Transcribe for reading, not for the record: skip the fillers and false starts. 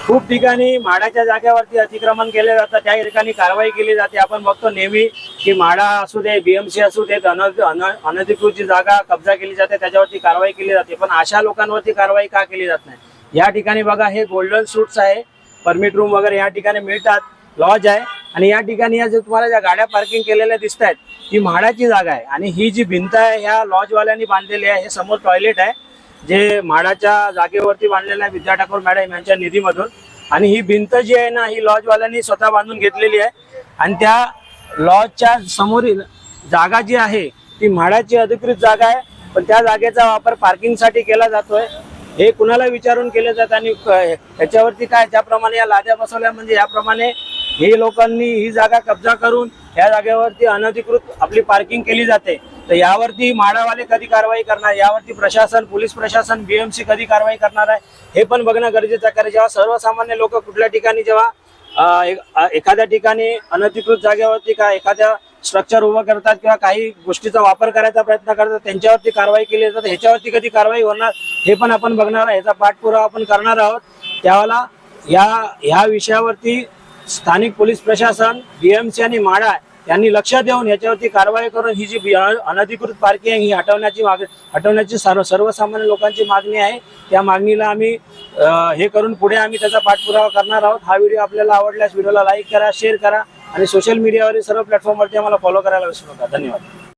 खूप ठिकाणी म्हाडाच्या जागेवरती अतिक्रमण केले जातं, त्या ठिकाणी कारवाई केली जाते। आपण बघतो नेहमी की म्हाडा असू दे, बीएमसी असू दे, अनधिकृत जी जागा कब्जा केली जाते त्याच्यावरती कारवाई केली जाते, पण अशा लोकांवरती कारवाई का केली जात नाही। या ठिकाणी बघा, हे गोल्डन सूट्स आहे, परमिट रूम वगैरे या ठिकाणी मिळतात, लॉज आहे, आणि या ठिकाणी या जे तुम्हाला ज्या गाड्या पार्किंग केलेल्या दिसत आहेत ही म्हाडाची जागा आहे। आणि ही जी भिंत आहे ह्या लॉजवाल्यांनी बांधलेली आहे। हे समोर टॉयलेट आहे जे म्हाडाच्या जागेवरती बांधलेलं आहे विद्या ठाकूर मॅडम यांच्या निधीमधून। आणि ही भिंत जी आहे ना, ही लॉजवाल्यांनी स्वतः बांधून घेतलेली आहे, आणि त्या लॉजच्या समोरील जागा जी आहे ती म्हाडाची अधिकृत जागा आहे, पण त्या जागेचा वापर पार्किंगसाठी केला जातोय। हे कुणाला विचारून केले जात, आणि ह्याच्यावरती काय ज्याप्रमाणे या लाद्या बसवल्या म्हणजे याप्रमाणे हे लोकांनी ही जागा कब्जा करून या जागेवरती अनधिकृत आपली पार्किंग केली जाते। तर यावरती म्हाडावाले कधी कारवाई करणार, यावरती प्रशासन, पोलीस प्रशासन, बीएमसी कधी कारवाई करणार आहे हे पण बघणं गरजेचं आहे। कारण जेव्हा सर्वसामान्य लोक कुठल्या ठिकाणी जेव्हा एखाद्या ठिकाणी अनधिकृत जागेवरती का एखाद्या स्ट्रक्चर उभं करतात किंवा काही गोष्टीचा वापर करायचा प्रयत्न करतात, त्यांच्यावरती कारवाई केली जाते। ह्याच्यावरती कधी कारवाई होणार हे पण आपण बघणार आहे, याचा पाठपुरावा आपण करणार आहोत। त्यावेळेला ह्या विषयावरती स्थानिक पोलीस प्रशासन, बीएमसी आणि म्हाडा यांनी लक्ष देऊन याच्यावरती कारवाई करून ही जी अनधिकृत पार्किंग ही हटवण्याची सर्वसामान्य लोकांची मागणी आहे। त्या मागणीला आम्ही हे करून पुढे आम्ही त्याचा पाठपुरावा करणार आहोत। हा व्हिडिओ आपल्याला आवडल्यास व्हिडिओला लाईक करा, शेअर करा, आणि सोशल मीडियावरील सर्व प्लॅटफॉर्मवरती आम्हाला फॉलो करायला विसरू नका। धन्यवाद।